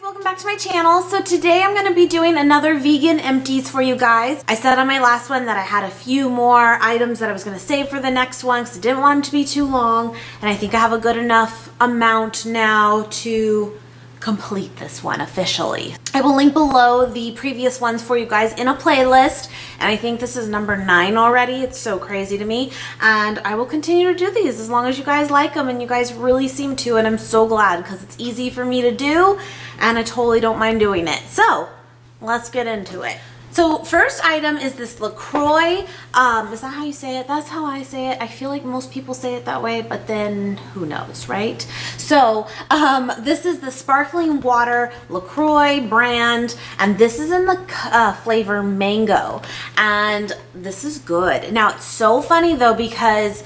Welcome back to my channel. So today I'm going to be doing another vegan empties for you guys. I said on my last one that I had a few more items that I was going to save for the next one because I didn't want them to be too long, and I think I have a good enough amount now to complete this one officially. I will link below the previous ones for you guys in a playlist, and I think this is number 9 already. It's so crazy to me, and I will continue to do these as long as you guys like them, and you guys really seem to, and I'm so glad because it's easy for me to do and I totally don't mind doing it. So let's get into it. So first item is this Lacroix. Is that how you say it? That's how I say it. I feel like most people say it that way, but then who knows, right? So this is the sparkling water Lacroix brand, and this is in the flavor mango, and this is good. Now it's so funny though, because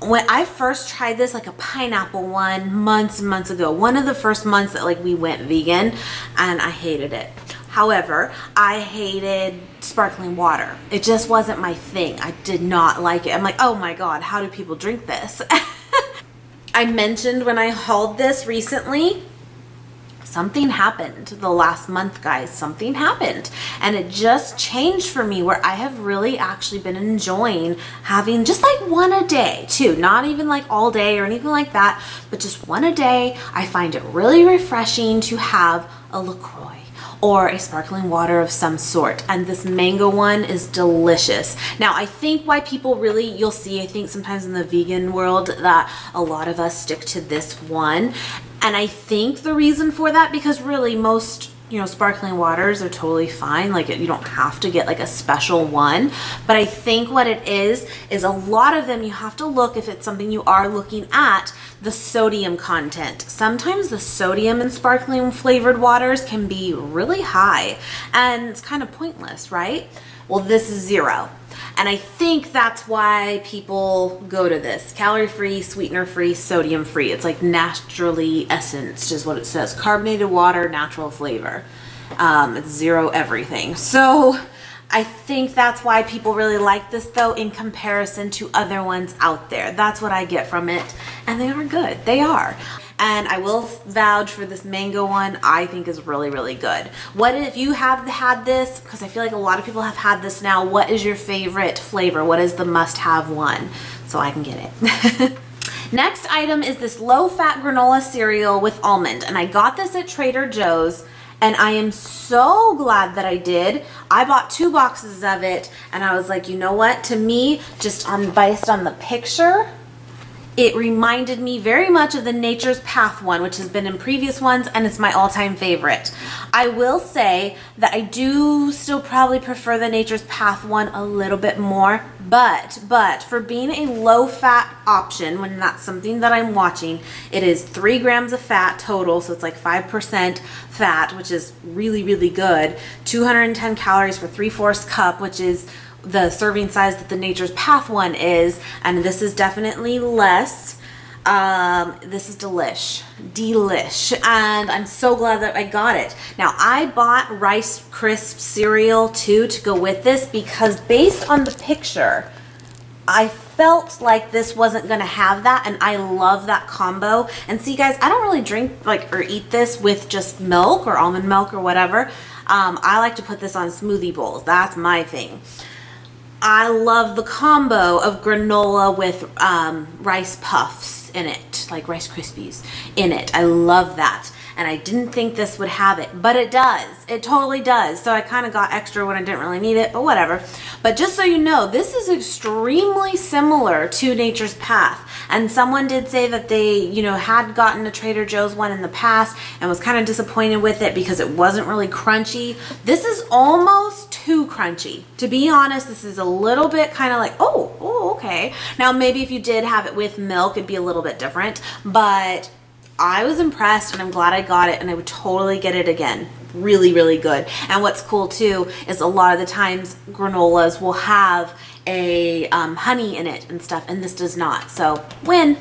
when I first tried this, like a pineapple one months and months ago, one of the first months that like we went vegan, and I hated it. However, I hated sparkling water. It just wasn't my thing. I did not like it. I'm like, oh my God, how do people drink this? I mentioned when I hauled this recently, something happened the last month, guys. Something happened, and it just changed for me, where I have really actually been enjoying having just like one a day too, not even like all day or anything like that, but just one a day. I find it really refreshing to have a Lacroix or a sparkling water of some sort, and this mango one is delicious. Now I think why people really, you'll see, I think sometimes in the vegan world that a lot of us stick to this one, and I think the reason for that, because really most, you know, sparkling waters are totally fine. Like you don't have to get like a special one, but I think what it is a lot of them you have to look, if it's something you are looking at, the sodium content. Sometimes the sodium in sparkling flavored waters can be really high, and it's kind of pointless, right? Well, this is 0. And I think that's why people go to this. Calorie-free, sweetener-free, sodium-free. It's like naturally essenced is what it says. Carbonated water, natural flavor. It's 0 everything. So I think that's why people really like this though, in comparison to other ones out there. That's what I get from it. And they are good. They are. And I will vouch for this mango one. I think is really, really good. What if you have had this? Because I feel like a lot of people have had this now. What is your favorite flavor? What is the must-have one? So I can get it. Next item is this low-fat granola cereal with almond. And I got this at Trader Joe's, and I am so glad that I did. I bought 2 boxes of it, and I was like, you know what? To me, just based on the picture, it reminded me very much of the Nature's Path one, which has been in previous ones, and it's my all-time favorite. I will say that I do still probably prefer the Nature's Path one a little bit more, but for being a low-fat option, when that's something that I'm watching, it is 3 grams of fat total, so it's like 5% fat, which is really, really good. 210 calories for 3/4 cup, which is the serving size that the Nature's Path one is, and this is definitely less. This is delish, and I'm so glad that I got it. Now I bought Rice Crisp cereal too to go with this, because based on the picture I felt like this wasn't gonna have that, and I love that combo. And see guys, I don't really drink like or eat this with just milk or almond milk or whatever. I like to put this on smoothie bowls. That's my thing. I love the combo of granola with rice puffs in it, like Rice Krispies in it. I love that. And I didn't think this would have it, but it does. It totally does. So I kind of got extra when I didn't really need it, but whatever. But just so you know, this is extremely similar to Nature's Path. And someone did say that they, you know, had gotten a Trader Joe's one in the past and was kind of disappointed with it because it wasn't really crunchy. This is almost too crunchy. To be honest, this is a little bit kind of like, oh, okay. Now maybe if you did have it with milk, it'd be a little bit different, but I was impressed, and I'm glad I got it, and I would totally get it again. Really, really good. And what's cool too is a lot of the times granolas will have a honey in it and stuff, and this does not. So win.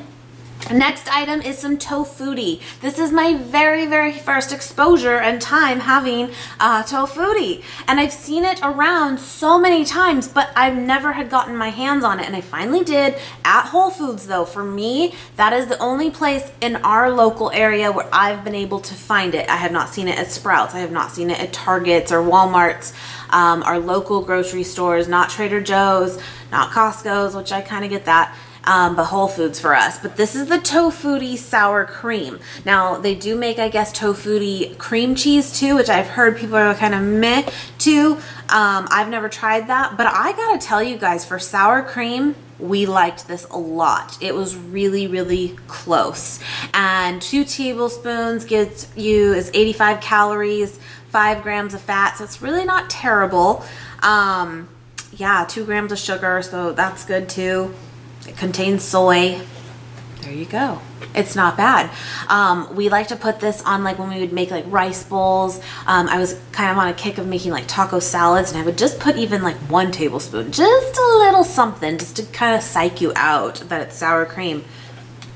Next item is some Tofutti. This is my very first exposure and time having Tofutti. And I've seen it around so many times, but I've never had gotten my hands on it. And I finally did at Whole Foods though. For me, that is the only place in our local area where I've been able to find it. I have not seen it at Sprouts. I have not seen it at Targets or Walmarts. Our local grocery stores, not Trader Joe's, not Costco's, which I kind of get that. But Whole Foods for us. But this is the Tofutti sour cream. Now they do make, I guess, Tofutti cream cheese too, which I've heard people are kind of meh to. I've never tried that, but I gotta tell you guys, for sour cream, we liked this a lot. It was really close. And 2 tablespoons gives you is 85 calories, 5 grams of fat, so it's really not terrible. Yeah, 2 grams of sugar, so that's good too. It contains soy. There you go. It's not bad. We like to put this on, like when we would make like rice bowls. I was kind of on a kick of making like taco salads, and I would just put even like 1 tablespoon, just a little something, just to kind of psych you out that it's sour cream.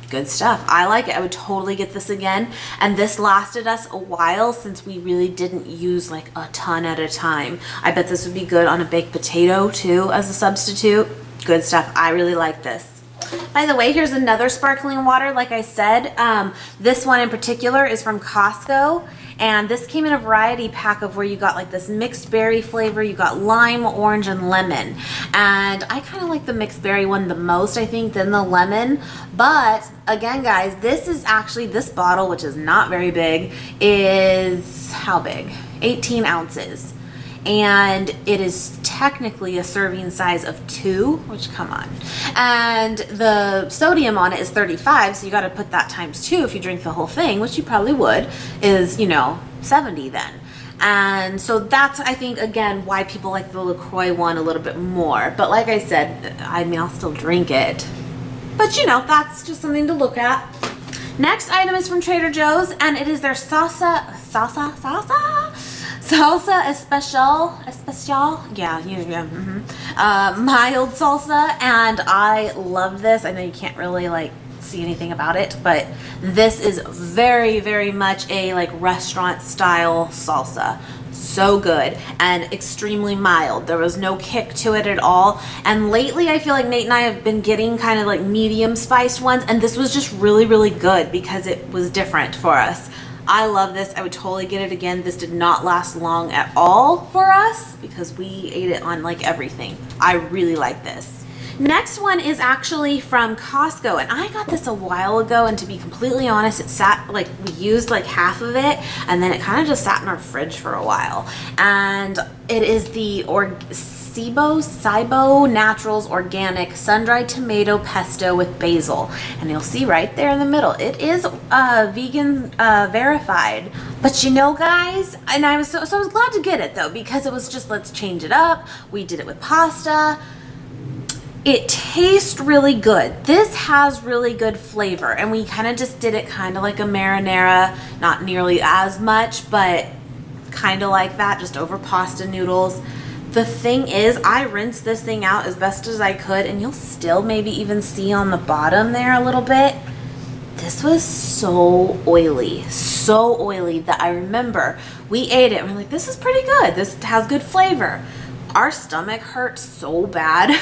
Good stuff. I like it. I would totally get this again. And this lasted us a while since we really didn't use like a ton at a time. I bet this would be good on a baked potato too as a substitute. Good stuff. I really like this. By the way, here's another sparkling water. Like I said, this one in particular is from Costco, and this came in a variety pack of where you got like this mixed berry flavor. You got lime, orange, and lemon. And I kind of like the mixed berry one the most, I think, than the lemon. But again, guys, this is actually, this bottle, which is not very big, is how big? 18 ounces. And it is technically a serving size of 2, which, come on. And the sodium on it is 35, so you got to put that times 2 if you drink the whole thing, which you probably would, is, you know, 70 then. And so that's, I think, again, why people like the Lacroix one a little bit more. But like I said, I mean, I'll still drink it. But, you know, that's just something to look at. Next item is from Trader Joe's, and it is their salsa especial, mild salsa, and I love this. I know you can't really like see anything about it, but this is very much a like restaurant style salsa. So good and extremely mild. There was no kick to it at all. And lately I feel like Nate and I have been getting kind of like medium spiced ones, and this was just really good because it was different for us. I love this. I would totally get it again. This did not last long at all for us because we ate it on like everything. I really like this. Next one is actually from Costco, and I got this a while ago, and to be completely honest, it sat, like, we used like half of it, and then it kind of just sat in our fridge for a while. And it is the Cibo Naturals Organic Sun-Dried Tomato Pesto with Basil. And you'll see right there in the middle, it is vegan verified. But you know, guys, and I was so I was glad to get it though, because it was just, let's change it up. We did it with pasta. It tastes really good. This has really good flavor, and we kind of just did it kind of like a marinara, not nearly as much, but kind of like that, just over pasta noodles. The thing is, I rinsed this thing out as best as I could, and you'll still maybe even see on the bottom there a little bit. This was so oily that I remember we ate it and we're like, this is pretty good. This has good flavor. Our stomach hurt so bad,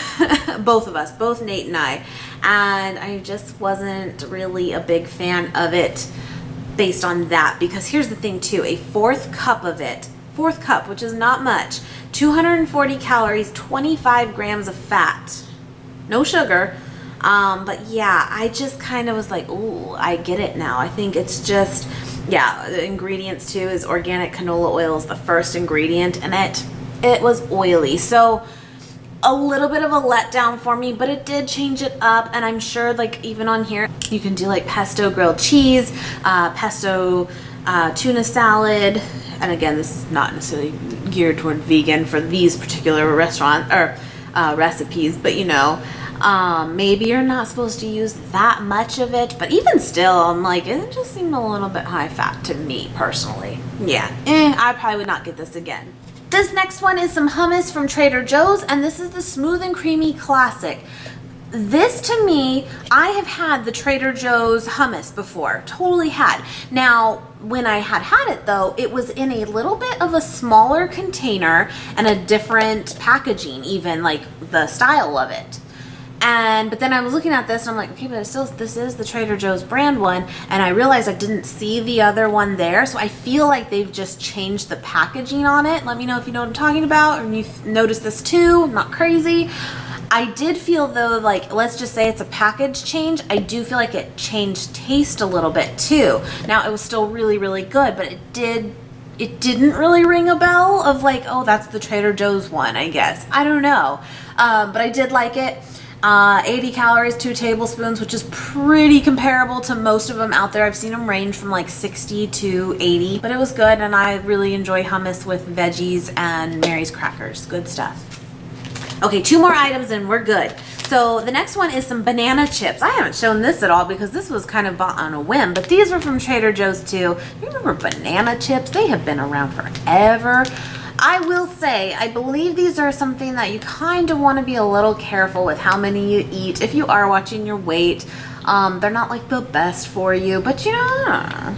both of us, both Nate and I just wasn't really a big fan of it based on that, because here's the thing too, a fourth cup, which is not much, 240 calories, 25 grams of fat, no sugar, but yeah, I just kind of was like, ooh, I get it now. I think it's just, yeah, the ingredients too is organic canola oil is the first ingredient, and it was oily, so a little bit of a letdown for me, but it did change it up. And I'm sure, like, even on here you can do like pesto grilled cheese, pesto tuna salad, and again, this is not necessarily geared toward vegan for these particular restaurant or recipes, but you know, maybe you're not supposed to use that much of it, but even still, I'm like, it just seemed a little bit high fat to me personally. Yeah, I probably would not get this again. This next one is some hummus from Trader Joe's, and this is the Smooth and Creamy Classic. this to me, I have had the Trader Joe's hummus before, totally had. Now, when I had it though, it was in a little bit of a smaller container and a different packaging, even like the style of it. But then I was looking at this and I'm like, okay, but this is the Trader Joe's brand one. And I realized I didn't see the other one there. So I feel like they've just changed the packaging on it. Let me know if you know what I'm talking about, and you've noticed this too. I'm not crazy. I did feel though, like, let's just say it's a package change. I do feel like it changed taste a little bit too. Now, it was still really, really good, but it didn't really ring a bell of like, oh, that's the Trader Joe's one, I guess. I don't know. But I did like it. 80 calories, 2 tablespoons, which is pretty comparable to most of them out there. I've seen them range from like 60 to 80, but it was good, and I really enjoy hummus with veggies and Mary's crackers. Good stuff. Okay, 2 more items and we're good. So the next one is some banana chips. I haven't shown this at all because this was kind of bought on a whim, but these were from Trader Joe's too. You remember banana chips? They have been around forever. I will say, I believe these are something that you kind of want to be a little careful with how many you eat if you are watching your weight. They're not like the best for you, but you know,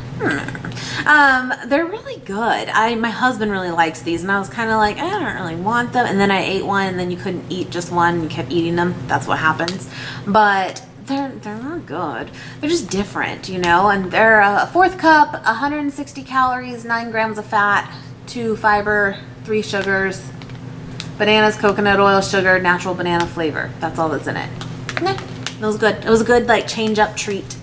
they're really good. My husband really likes these, and I was kind of like, I don't really want them. And then I ate one, and then you couldn't eat just one, and you kept eating them. That's what happens. But they're not good. They're just different, you know. And they're a 4th cup, 160 calories, 9 grams of fat, 2 fiber, 3 sugars, bananas, coconut oil, sugar, natural banana flavor. That's all that's in it. It was good. It was a good like change up treat.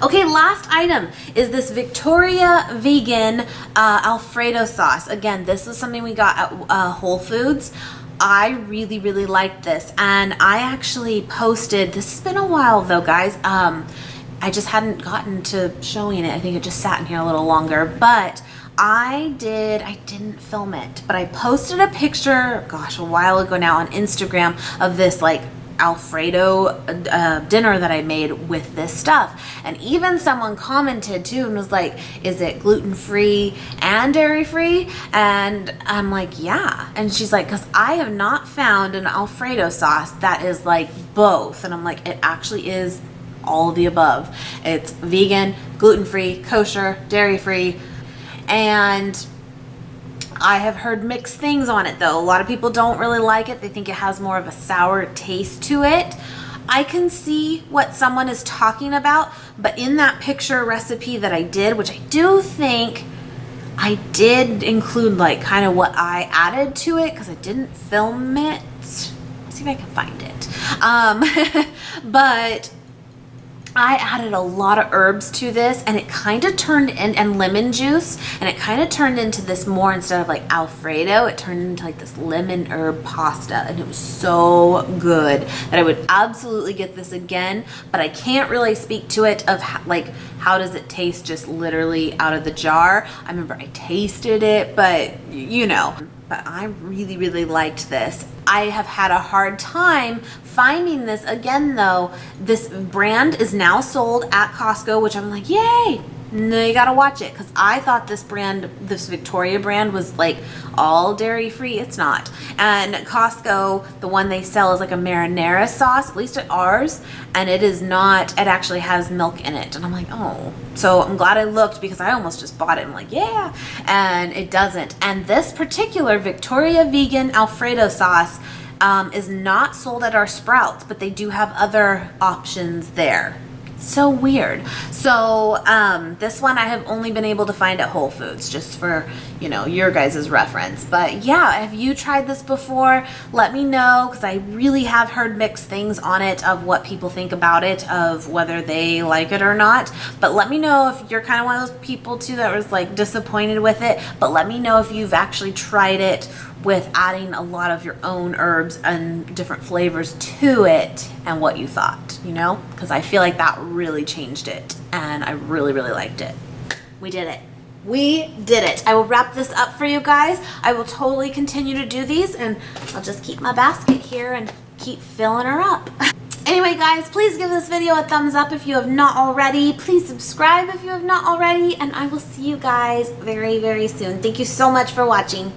Okay, last item is this Victoria vegan Alfredo sauce. Again, this is something we got at Whole Foods. I really, really liked this, and I actually posted, this has been a while though, guys. I just hadn't gotten to showing it. I think it just sat in here a little longer, but I didn't film it, but I posted a picture, gosh, a while ago now on Instagram of this like Alfredo dinner that I made with this stuff. And even someone commented too and was like, is it gluten-free and dairy-free? And I'm like, yeah. And she's like, because I have not found an Alfredo sauce that is like both. And I'm like, it actually is all of the above. It's vegan, gluten-free, kosher, dairy-free. And I have heard mixed things on it though. A lot of people don't really like it. They think it has more of a sour taste to it. I can see what someone is talking about, but in that picture recipe that I did, which I do think I did include like kind of what I added to it because I didn't film it. Let's see if I can find it. But I added a lot of herbs to this, and it kind of turned in, and lemon juice, and it kind of turned into this more, instead of like Alfredo, it turned into like this lemon herb pasta, and it was so good that I would absolutely get this again. But I can't really speak to it of how does it taste just literally out of the jar. I remember I tasted it, but you know. But I really, really liked this. I have had a hard time finding this again though. This brand is now sold at Costco, which I'm like, yay! No, you gotta watch it, because I thought this brand, this Victoria brand, was like all dairy free. It's not. And Costco, the one they sell is like a marinara sauce, at least at ours, and it is not. It actually has milk in it, and I'm like, oh. So I'm glad I looked, because I almost just bought it. I'm like, yeah, and it doesn't. And this particular Victoria vegan Alfredo sauce is not sold at our Sprouts, but they do have other options there. So weird. So this one I have only been able to find at Whole Foods, just for, you know, your guys' reference. But yeah, have you tried this before? Let me know, because I really have heard mixed things on it of what people think about it, of whether they like it or not. But let me know if you're kind of one of those people too that was like disappointed with it. But let me know if you've actually tried it with adding a lot of your own herbs and different flavors to it, and what you thought, you know, because I feel like that really changed it, and I really, really liked it. We did it. We did it. I will wrap this up for you guys. I will totally continue to do these, and I'll just keep my basket here and keep filling her up. Anyway, guys, please give this video a thumbs up if you have not already. Please subscribe if you have not already, and I will see you guys very, very soon. Thank you so much for watching.